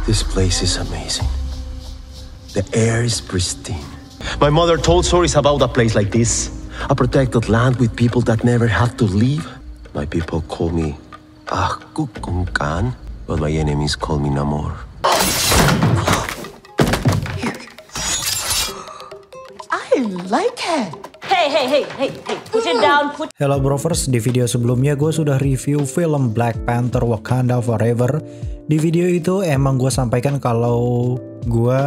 This place is amazing. The air is pristine. My mother told stories about a place like this. A protected land with people that never have to leave. My people call me Kungkan, but my enemies call me Namor. I like it. Hey, put it down. Hello Brovers, di video sebelumnya gue sudah review film Black Panther Wakanda Forever. Di video itu emang gue sampaikan kalau gue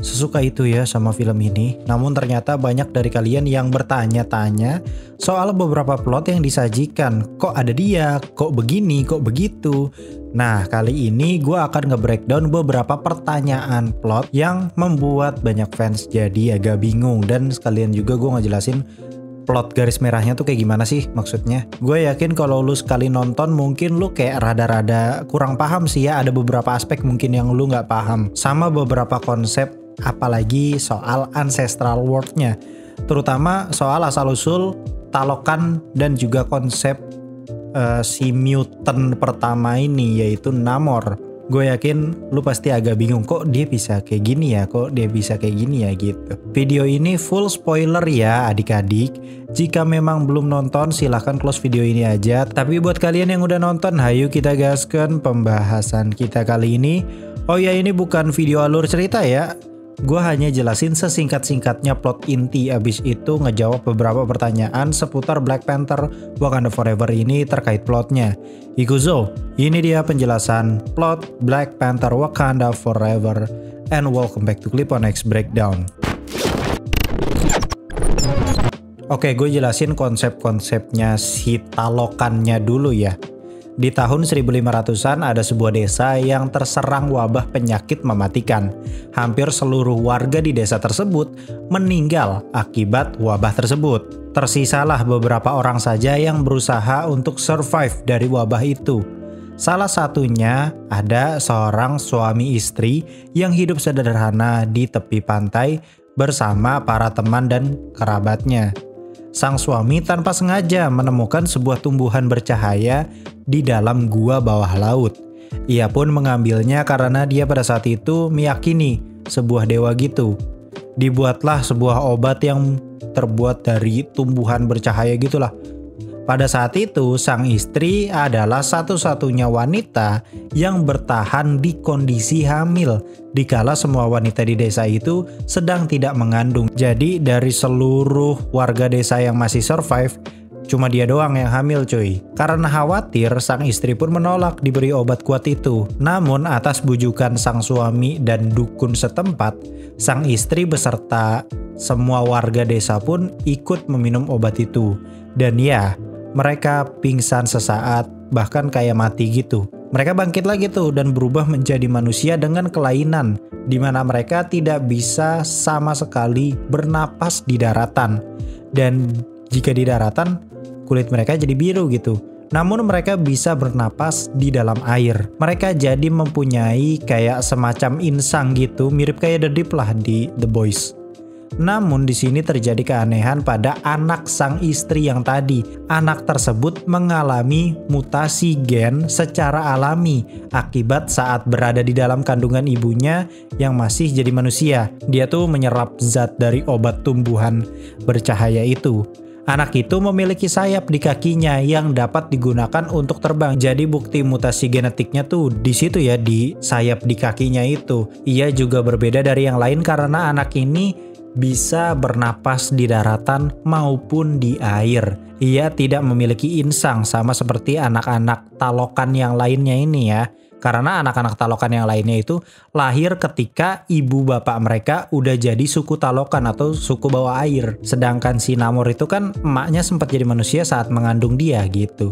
sesuka itu ya sama film ini. Namun ternyata banyak dari kalian yang bertanya-tanya soal beberapa plot yang disajikan. Kok ada dia, kok begini, kok begitu. Nah kali ini gue akan nge-breakdown beberapa pertanyaan plot yang membuat banyak fans jadi agak bingung. Dan sekalian juga gue ngejelasin plot garis merahnya tuh kayak gimana sih maksudnya. Gue yakin kalau lu sekali nonton mungkin lu kayak rada-rada kurang paham sih ya. Ada beberapa aspek mungkin yang lu gak paham. Sama beberapa konsep apalagi soal ancestral world-nya. Terutama soal asal-usul Talokan dan juga konsep si mutant pertama ini yaitu Namor. Gue yakin lu pasti agak bingung kok dia bisa kayak gini ya, kok dia bisa kayak gini ya gitu. Video ini full spoiler ya adik-adik. Jika memang belum nonton silahkan close video ini aja. Tapi buat kalian yang udah nonton, hayu kita gaskan pembahasan kita kali ini. Oh ya, ini bukan video alur cerita ya. Gue hanya jelasin sesingkat-singkatnya plot inti, abis itu ngejawab beberapa pertanyaan seputar Black Panther Wakanda Forever ini terkait plotnya. Ikuzo, ini dia penjelasan plot Black Panther Wakanda Forever, and welcome back to Clip-on-X Breakdown. Oke, gue jelasin konsep-konsepnya si Talokannya dulu ya. Di tahun 1500-an ada sebuah desa yang terserang wabah penyakit mematikan. Hampir seluruh warga di desa tersebut meninggal akibat wabah tersebut. Tersisalah beberapa orang saja yang berusaha untuk survive dari wabah itu. Salah satunya ada seorang suami istri yang hidup sederhana di tepi pantai bersama para teman dan kerabatnya. Sang suami tanpa sengaja menemukan sebuah tumbuhan bercahaya di dalam gua bawah laut. Ia pun mengambilnya karena dia pada saat itu meyakini sebuah dewa gitu. Dibuatlah sebuah obat yang terbuat dari tumbuhan bercahaya gitulah. Pada saat itu sang istri adalah satu-satunya wanita yang bertahan di kondisi hamil dikala semua wanita di desa itu sedang tidak mengandung. Jadi dari seluruh warga desa yang masih survive, cuma dia doang yang hamil cuy. Karena khawatir, sang istri pun menolak diberi obat kuat itu. Namun atas bujukan sang suami dan dukun setempat, sang istri beserta semua warga desa pun ikut meminum obat itu. Dan ya, mereka pingsan sesaat, bahkan kayak mati gitu. Mereka bangkit lagi tuh dan berubah menjadi manusia dengan kelainan, di mana mereka tidak bisa sama sekali bernapas di daratan. Dan jika di daratan, kulit mereka jadi biru gitu. Namun mereka bisa bernapas di dalam air. Mereka jadi mempunyai kayak semacam insang gitu, mirip kayak The Deep lah di The Boys. Namun di sini terjadi keanehan pada anak sang istri yang tadi. Anak tersebut mengalami mutasi gen secara alami akibat saat berada di dalam kandungan ibunya yang masih jadi manusia. Dia tuh menyerap zat dari obat tumbuhan bercahaya itu. Anak itu memiliki sayap di kakinya yang dapat digunakan untuk terbang. Jadi bukti mutasi genetiknya tuh di situ ya, di sayap di kakinya itu. Ia juga berbeda dari yang lain karena anak ini bisa bernapas di daratan maupun di air. Ia tidak memiliki insang sama seperti anak-anak Talokan yang lainnya ini ya. Karena anak-anak Talokan yang lainnya itu lahir ketika ibu bapak mereka udah jadi suku Talokan atau suku bawah air. Sedangkan si Namor itu kan emaknya sempat jadi manusia saat mengandung dia gitu.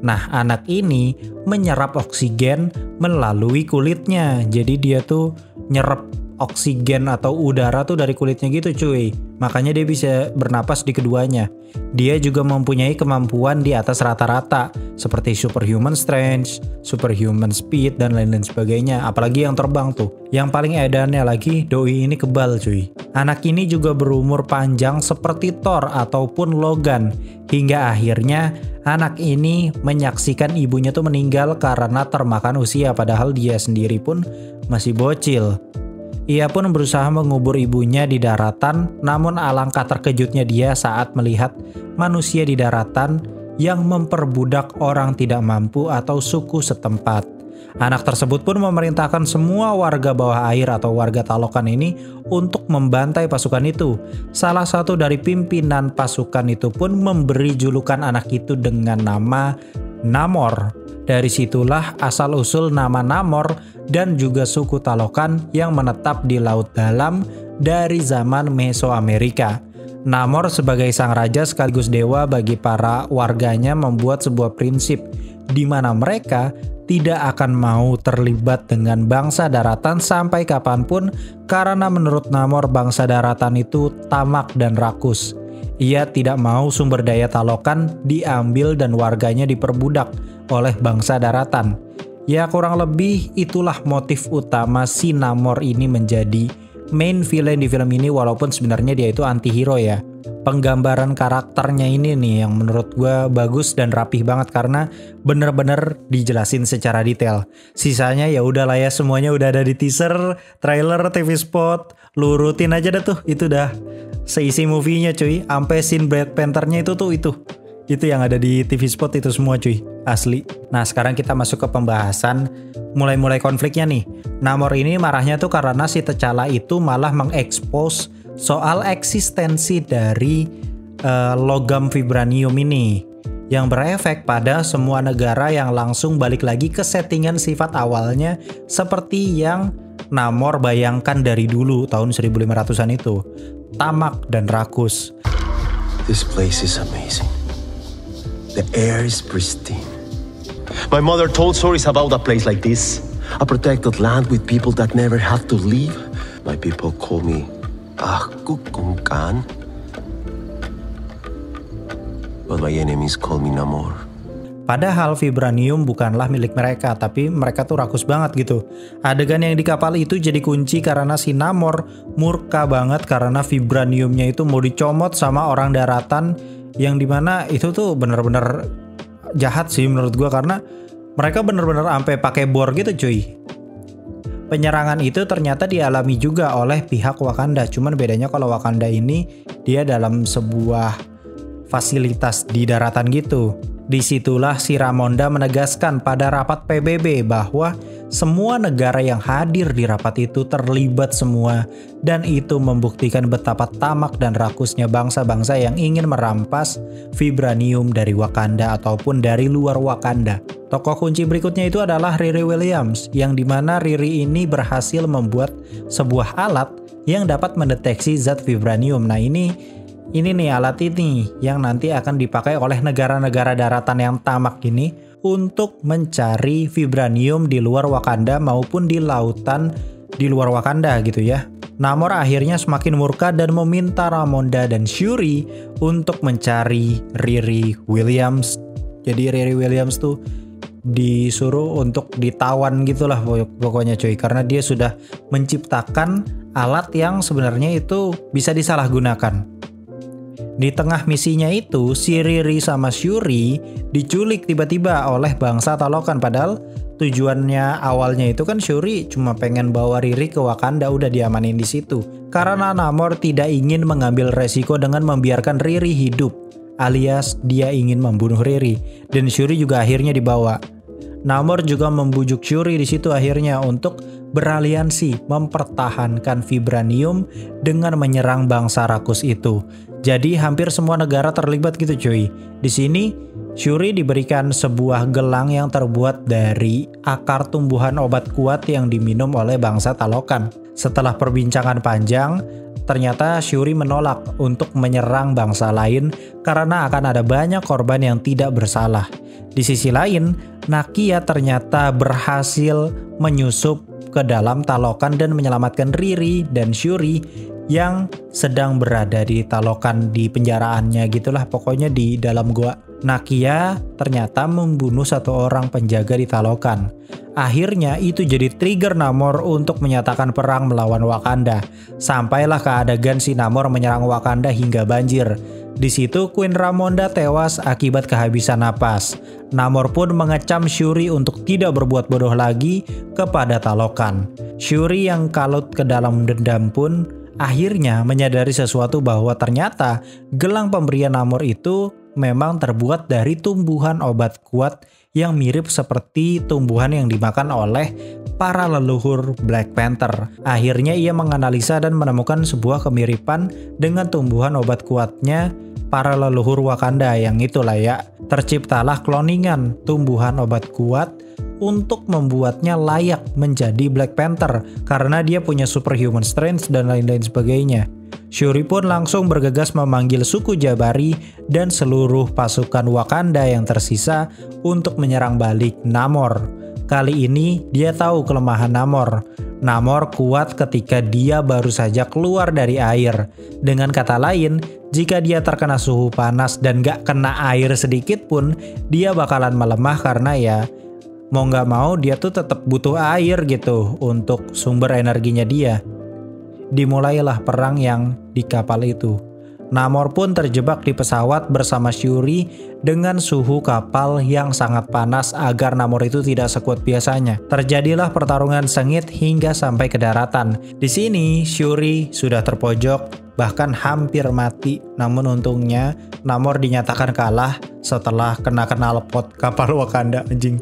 Nah anak ini menyerap oksigen melalui kulitnya. Jadi dia tuh nyerap oksigen atau udara tuh dari kulitnya gitu cuy. Makanya dia bisa bernapas di keduanya. Dia juga mempunyai kemampuan di atas rata-rata seperti superhuman strength, superhuman speed dan lain-lain sebagainya. Apalagi yang terbang tuh. Yang paling edannya lagi doi ini kebal cuy. Anak ini juga berumur panjang seperti Thor ataupun Logan. Hingga akhirnya anak ini menyaksikan ibunya tuh meninggal karena termakan usia padahal dia sendiri pun masih bocil. Ia pun berusaha mengubur ibunya di daratan, namun alangkah terkejutnya dia saat melihat manusia di daratan yang memperbudak orang tidak mampu atau suku setempat. Anak tersebut pun memerintahkan semua warga bawah air atau warga Talokan ini untuk membantai pasukan itu. Salah satu dari pimpinan pasukan itu pun memberi julukan anak itu dengan nama Namor. Dari situlah asal-usul nama Namor dan juga suku Talokan yang menetap di Laut Dalam dari zaman Mesoamerika. Namor sebagai sang raja sekaligus dewa bagi para warganya membuat sebuah prinsip di mana mereka tidak akan mau terlibat dengan bangsa daratan sampai kapanpun karena menurut Namor bangsa daratan itu tamak dan rakus. Ia tidak mau sumber daya Talokan diambil dan warganya diperbudak oleh bangsa daratan. Ya kurang lebih itulah motif utama si Namor ini menjadi main villain di film ini walaupun sebenarnya dia itu anti-hero ya. Penggambaran karakternya ini nih yang menurut gue bagus dan rapih banget karena bener-bener dijelasin secara detail. Sisanya ya udahlah ya, semuanya udah ada di teaser, trailer, TV spot, lu rutin aja dah tuh, itu dah seisi movie-nya cuy. Sampai scene Black Panther-nya itu yang ada di TV spot itu semua cuy, asli. Nah sekarang kita masuk ke pembahasan mulai konfliknya nih. Namor ini marahnya tuh karena si T'Challa itu malah mengekspos soal eksistensi dari logam vibranium ini yang berefek pada semua negara yang langsung balik lagi ke settingan sifat awalnya seperti yang Namor bayangkan dari dulu tahun 1500-an itu, tamak dan rakus. This place is amazing. The air is pristine. My mother told stories about a place like this, a protected land with people that never have to leave. My people call me Kukungkan, but my enemies call me Namor. Padahal vibranium bukanlah milik mereka, tapi mereka tuh rakus banget gitu. Adegan yang di kapal itu jadi kunci karena si Namor murka banget karena vibraniumnya itu mau dicomot sama orang daratan, yang dimana itu tuh bener-bener jahat sih menurut gua karena mereka bener-bener sampai pakai bor gitu cuy. Penyerangan itu ternyata dialami juga oleh pihak Wakanda, cuman bedanya kalau Wakanda ini dia dalam sebuah fasilitas di daratan gitu. Disitulah si Ramonda menegaskan pada rapat PBB bahwa semua negara yang hadir di rapat itu terlibat semua, dan itu membuktikan betapa tamak dan rakusnya bangsa-bangsa yang ingin merampas vibranium dari Wakanda ataupun dari luar Wakanda. Tokoh kunci berikutnya itu adalah Riri Williams, yang dimana Riri ini berhasil membuat sebuah alat yang dapat mendeteksi zat vibranium. Nah ini nih alat ini yang nanti akan dipakai oleh negara-negara daratan yang tamak ini untuk mencari vibranium di luar Wakanda maupun di lautan di luar Wakanda gitu ya. Namor akhirnya semakin murka dan meminta Ramonda dan Shuri untuk mencari Riri Williams. Jadi Riri Williams tuh disuruh untuk ditawan gitulah pokoknya cuy, karena dia sudah menciptakan alat yang sebenarnya itu bisa disalahgunakan. Di tengah misinya itu si Riri sama Shuri diculik tiba-tiba oleh bangsa Talokan, padahal tujuannya awalnya itu kan Shuri cuma pengen bawa Riri ke Wakanda, udah diamanin di situ. Karena Namor tidak ingin mengambil resiko dengan membiarkan Riri hidup, alias dia ingin membunuh Riri, dan Shuri juga akhirnya dibawa. Namor juga membujuk Shuri di situ akhirnya untuk beraliansi mempertahankan vibranium dengan menyerang bangsa rakus itu. Jadi hampir semua negara terlibat gitu cuy. Di sini Shuri diberikan sebuah gelang yang terbuat dari akar tumbuhan obat kuat yang diminum oleh bangsa Talokan. Setelah perbincangan panjang, ternyata Shuri menolak untuk menyerang bangsa lain karena akan ada banyak korban yang tidak bersalah. Di sisi lain, Nakia ternyata berhasil menyusup ke dalam Talokan dan menyelamatkan Riri dan Shuri yang sedang berada di Talokan, di penjaraannya gitulah pokoknya di dalam gua. Nakia ternyata membunuh satu orang penjaga di Talokan. Akhirnya itu jadi trigger Namor untuk menyatakan perang melawan Wakanda. Sampailah ke adegan si Namor menyerang Wakanda hingga banjir. Di situ Queen Ramonda tewas akibat kehabisan napas. Namor pun mengecam Shuri untuk tidak berbuat bodoh lagi kepada Talokan. Shuri yang kalut ke dalam dendam pun akhirnya menyadari sesuatu bahwa ternyata gelang pemberian Namor itu memang terbuat dari tumbuhan obat kuat yang mirip seperti tumbuhan yang dimakan oleh para leluhur Black Panther. Akhirnya ia menganalisa dan menemukan sebuah kemiripan dengan tumbuhan obat kuatnya para leluhur Wakanda yang itulah ya. Terciptalah kloningan tumbuhan obat kuat untuk membuatnya layak menjadi Black Panther karena dia punya superhuman strength dan lain-lain sebagainya. Shuri pun langsung bergegas memanggil suku Jabari dan seluruh pasukan Wakanda yang tersisa untuk menyerang balik Namor. Kali ini dia tahu kelemahan Namor. Namor kuat ketika dia baru saja keluar dari air. Dengan kata lain, jika dia terkena suhu panas dan gak kena air sedikit pun, dia bakalan melemah karena ya mau gak mau dia tuh tetap butuh air gitu untuk sumber energinya dia. Dimulailah perang yang di kapal itu. Namor pun terjebak di pesawat bersama Shuri dengan suhu kapal yang sangat panas agar Namor itu tidak sekuat biasanya. Terjadilah pertarungan sengit hingga sampai ke daratan. Di sini Shuri sudah terpojok bahkan hampir mati. Namun untungnya Namor dinyatakan kalah setelah kena knalpot kapal Wakanda. Anjing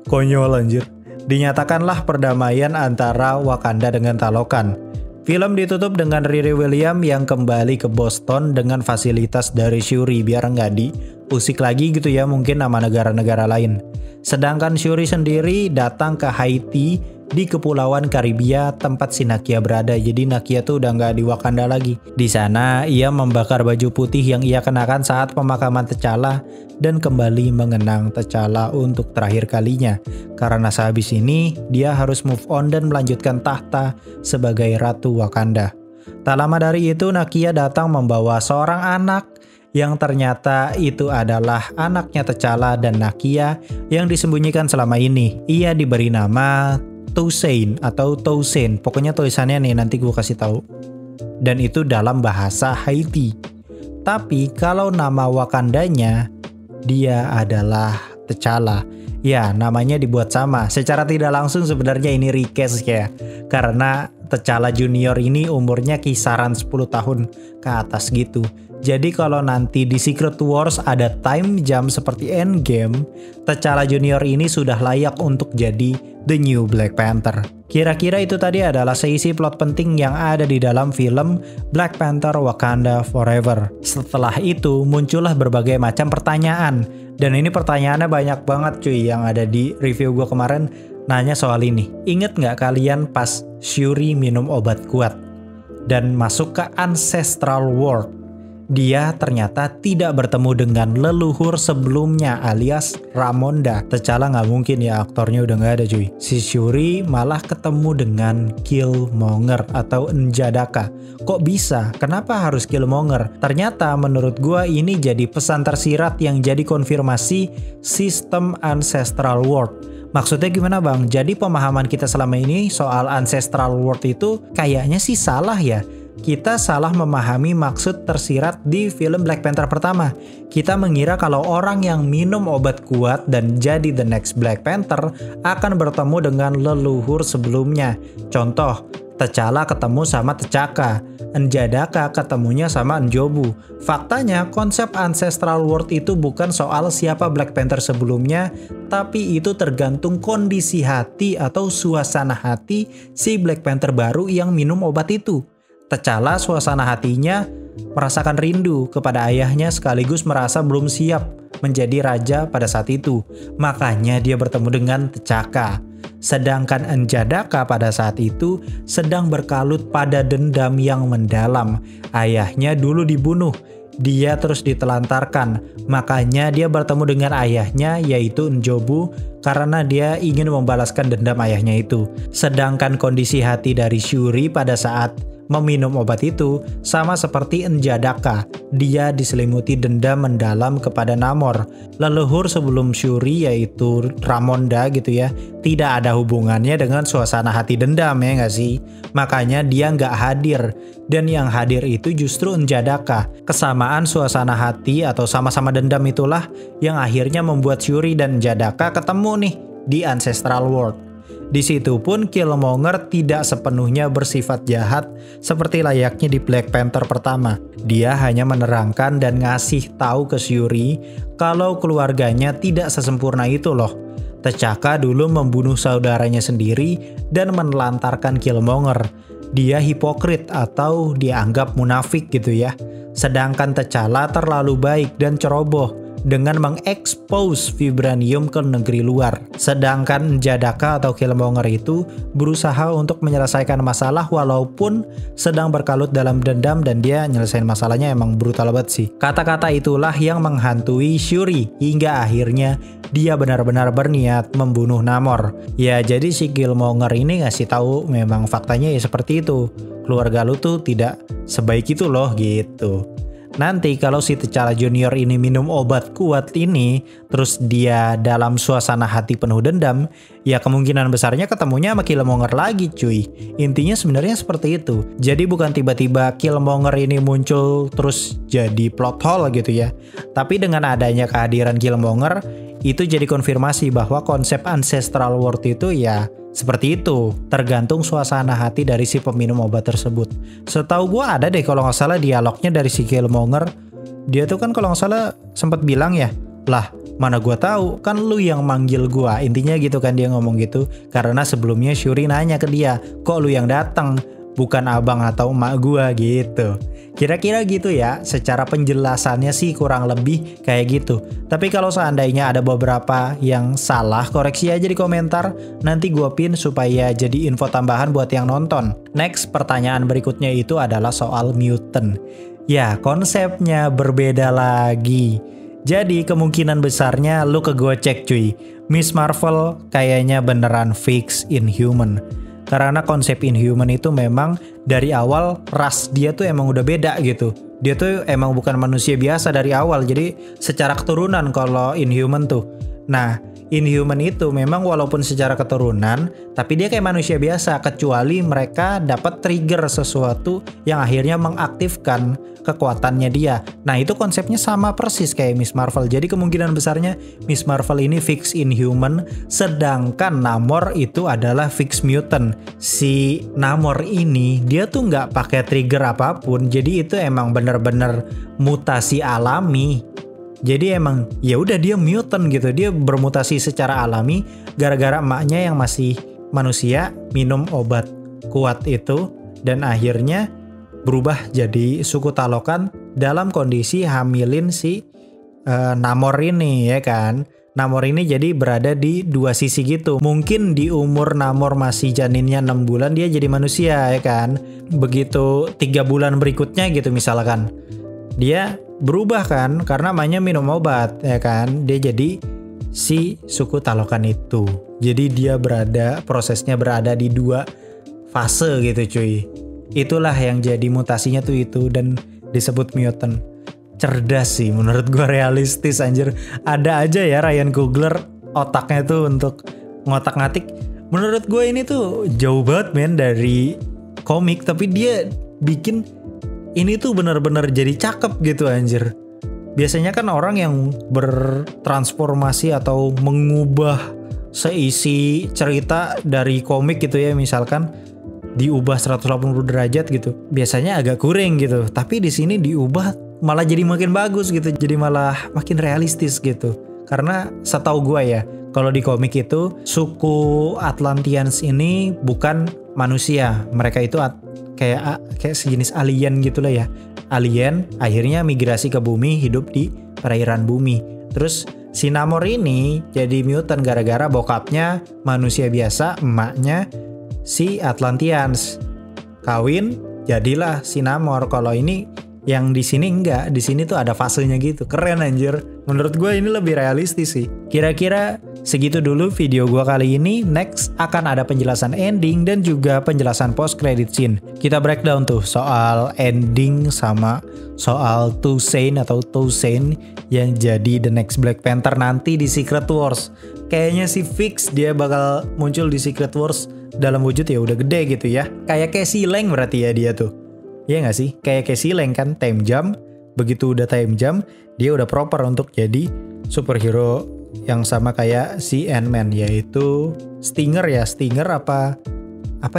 konyol anjir. Dinyatakanlah perdamaian antara Wakanda dengan Talokan. Film ditutup dengan Riri Williams yang kembali ke Boston dengan fasilitas dari Shuri biar nggak diusik lagi gitu ya mungkin nama negara-negara lain. Sedangkan Shuri sendiri datang ke Haiti di Kepulauan Karibia tempat si Nakia berada. Jadi Nakia tuh udah nggak di Wakanda lagi. Di sana ia membakar baju putih yang ia kenakan saat pemakaman T'Challa dan kembali mengenang T'Challa untuk terakhir kalinya. Karena sehabis ini dia harus move on dan melanjutkan tahta sebagai Ratu Wakanda. Tak lama dari itu Nakia datang membawa seorang anak yang ternyata itu adalah anaknya T'Challa dan Nakia yang disembunyikan selama ini. Ia diberi nama Toussaint atau Toussaint, pokoknya tulisannya nih nanti gue kasih tahu. Dan itu dalam bahasa Haiti. Tapi kalau nama Wakandanya dia adalah T'Challa. Ya, namanya dibuat sama. Secara tidak langsung sebenarnya ini request ya. Karena T'Challa Junior ini umurnya kisaran 10 tahun ke atas gitu. Jadi kalau nanti di Secret Wars ada time jump seperti Endgame, T'Challa Junior ini sudah layak untuk jadi The New Black Panther. Kira-kira itu tadi adalah seisi plot penting yang ada di dalam film Black Panther Wakanda Forever. Setelah itu muncullah berbagai macam pertanyaan. Dan ini pertanyaannya banyak banget cuy yang ada di review gue kemarin nanya soal ini. Ingat nggak kalian pas Shuri minum obat kuat dan masuk ke Ancestral World? Dia ternyata tidak bertemu dengan leluhur sebelumnya alias Ramonda. T'Challa nggak mungkin ya, aktornya udah nggak ada cuy. Si Shuri malah ketemu dengan Killmonger atau N'Jadaka. Kok bisa? Kenapa harus Killmonger? Ternyata menurut gua ini jadi pesan tersirat yang jadi konfirmasi sistem Ancestral World. Maksudnya gimana bang? Jadi pemahaman kita selama ini soal Ancestral World itu kayaknya sih salah ya. Kita salah memahami maksud tersirat di film Black Panther pertama. Kita mengira kalau orang yang minum obat kuat dan jadi the next Black Panther akan bertemu dengan leluhur sebelumnya. Contoh, T'Challa ketemu sama T'Chaka, N'Jadaka ketemunya sama N'Jobu. Faktanya, konsep Ancestral World itu bukan soal siapa Black Panther sebelumnya, tapi itu tergantung kondisi hati atau suasana hati si Black Panther baru yang minum obat itu. T'Challa suasana hatinya merasakan rindu kepada ayahnya sekaligus merasa belum siap menjadi raja pada saat itu. Makanya dia bertemu dengan T'Chaka. Sedangkan N'Jadaka pada saat itu sedang berkalut pada dendam yang mendalam. Ayahnya dulu dibunuh. Dia terus ditelantarkan. Makanya dia bertemu dengan ayahnya yaitu N'Jobu karena dia ingin membalaskan dendam ayahnya itu. Sedangkan kondisi hati dari Shuri pada saat meminum obat itu sama seperti Njadaka. Dia diselimuti dendam mendalam kepada Namor. Leluhur sebelum Shuri yaitu Ramonda gitu ya, tidak ada hubungannya dengan suasana hati dendam ya nggak sih? Makanya dia nggak hadir. Dan yang hadir itu justru Njadaka. Kesamaan suasana hati atau sama-sama dendam itulah yang akhirnya membuat Shuri dan Njadaka ketemu nih di Ancestral World. Di situ pun Killmonger tidak sepenuhnya bersifat jahat seperti layaknya di Black Panther pertama. Dia hanya menerangkan dan ngasih tahu ke Shuri kalau keluarganya tidak sesempurna itu loh. T'Chaka dulu membunuh saudaranya sendiri dan menelantarkan Killmonger. Dia hipokrit atau dianggap munafik gitu ya. Sedangkan T'Challa terlalu baik dan ceroboh dengan mengekspos vibranium ke negeri luar. Sedangkan Njadaka atau Killmonger itu berusaha untuk menyelesaikan masalah walaupun sedang berkalut dalam dendam dan dia nyelesain masalahnya emang brutal banget sih. Kata-kata itulah yang menghantui Shuri hingga akhirnya dia benar-benar berniat membunuh Namor. Ya jadi si Killmonger ini ngasih tahu memang faktanya ya seperti itu. Keluarga lu tuh tidak sebaik itu loh gitu. Nanti kalau si T'Challa Junior ini minum obat kuat ini, terus dia dalam suasana hati penuh dendam, ya kemungkinan besarnya ketemunya sama Killmonger lagi cuy. Intinya sebenarnya seperti itu. Jadi bukan tiba-tiba Killmonger ini muncul terus jadi plot hole gitu ya. Tapi dengan adanya kehadiran Killmonger, itu jadi konfirmasi bahwa konsep Ancestral World itu ya seperti itu, tergantung suasana hati dari si peminum obat tersebut. Setahu gue ada deh kalau nggak salah dialognya dari si Killmonger. Dia tuh kan kalau nggak salah sempat bilang ya, lah mana gue tahu kan lu yang manggil gue. Intinya gitu kan dia ngomong gitu. Karena sebelumnya Shuri nanya ke dia, kok lu yang datang, bukan abang atau emak gue gitu. Kira-kira gitu ya, secara penjelasannya sih kurang lebih kayak gitu. Tapi kalau seandainya ada beberapa yang salah, koreksi aja di komentar. Nanti gue pin supaya jadi info tambahan buat yang nonton. Next, pertanyaan berikutnya itu adalah soal mutant. Ya, konsepnya berbeda lagi. Jadi kemungkinan besarnya lu kegocek cuy. Miss Marvel kayaknya beneran fix Inhuman. Karena konsep Inhuman itu memang dari awal ras dia tuh emang udah beda gitu. Dia tuh emang bukan manusia biasa dari awal. Jadi secara keturunan kalau Inhuman tuh. Nah, Inhuman itu memang walaupun secara keturunan, tapi dia kayak manusia biasa. Kecuali mereka dapat trigger sesuatu yang akhirnya mengaktifkan kekuatannya dia. Nah itu konsepnya sama persis kayak Miss Marvel. Jadi kemungkinan besarnya Miss Marvel ini fix Inhuman, sedangkan Namor itu adalah fix mutant. Si Namor ini dia tuh nggak pakai trigger apapun, jadi itu emang bener-bener mutasi alami. Jadi emang ya udah dia mutant gitu, dia bermutasi secara alami gara-gara emaknya yang masih manusia minum obat kuat itu dan akhirnya berubah jadi suku Talokan dalam kondisi hamilin si Namor ini ya kan. Namor ini jadi berada di dua sisi gitu. Mungkin di umur Namor masih janinnya 6 bulan dia jadi manusia ya kan. Begitu 3 bulan berikutnya gitu misalkan, dia berubah kan karena emaknya minum obat ya kan. Dia jadi si suku Talokan itu. Jadi dia prosesnya berada di 2 fase gitu cuy. Itulah yang jadi mutasinya tuh itu dan disebut mutant. Cerdas sih menurut gue, realistis anjir. Ada aja ya Ryan Coogler otaknya tuh untuk ngotak-ngatik. Menurut gue ini tuh jauh banget men dari komik, tapi dia bikin ini tuh benar-benar jadi cakep gitu anjir. Biasanya kan orang yang bertransformasi atau mengubah seisi cerita dari komik gitu ya misalkan diubah 180 derajat gitu, biasanya agak kurang gitu. Tapi di sini diubah malah jadi makin bagus gitu, jadi malah makin realistis gitu. Karena setahu gue ya, kalau di komik itu suku Atlanteans ini bukan manusia, mereka itu kayak sejenis alien gitulah ya. Alien akhirnya migrasi ke bumi, hidup di perairan bumi. Terus si Namor ini jadi mutant gara-gara bokapnya manusia biasa, emaknya si Atlanteans. Kawin jadilah si Namor. Kalau ini yang di sini enggak, di sini tuh ada fasenya gitu. Keren anjir. Menurut gue ini lebih realistis sih. Kira-kira segitu dulu video gua kali ini. Next akan ada penjelasan ending dan juga penjelasan post credit scene. Kita breakdown tuh soal ending sama soal Toussaint yang jadi the next Black Panther nanti di Secret Wars. Kayaknya sih fix dia bakal muncul di Secret Wars dalam wujud ya udah gede gitu ya. Kayak Cassie Lang berarti ya dia tuh. Iya gak sih? Kayak Cassie Lang kan time jump. Begitu udah time jump, dia udah proper untuk jadi superhero yang sama kayak si Ant-Man, yaitu Stinger ya. Stinger apa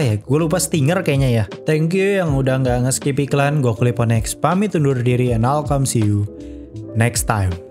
ya? Gue lupa Stinger kayaknya ya. Thank you yang udah gak nge-skip iklan. Gue Clip on X pamit undur diri and I'll come see you next time.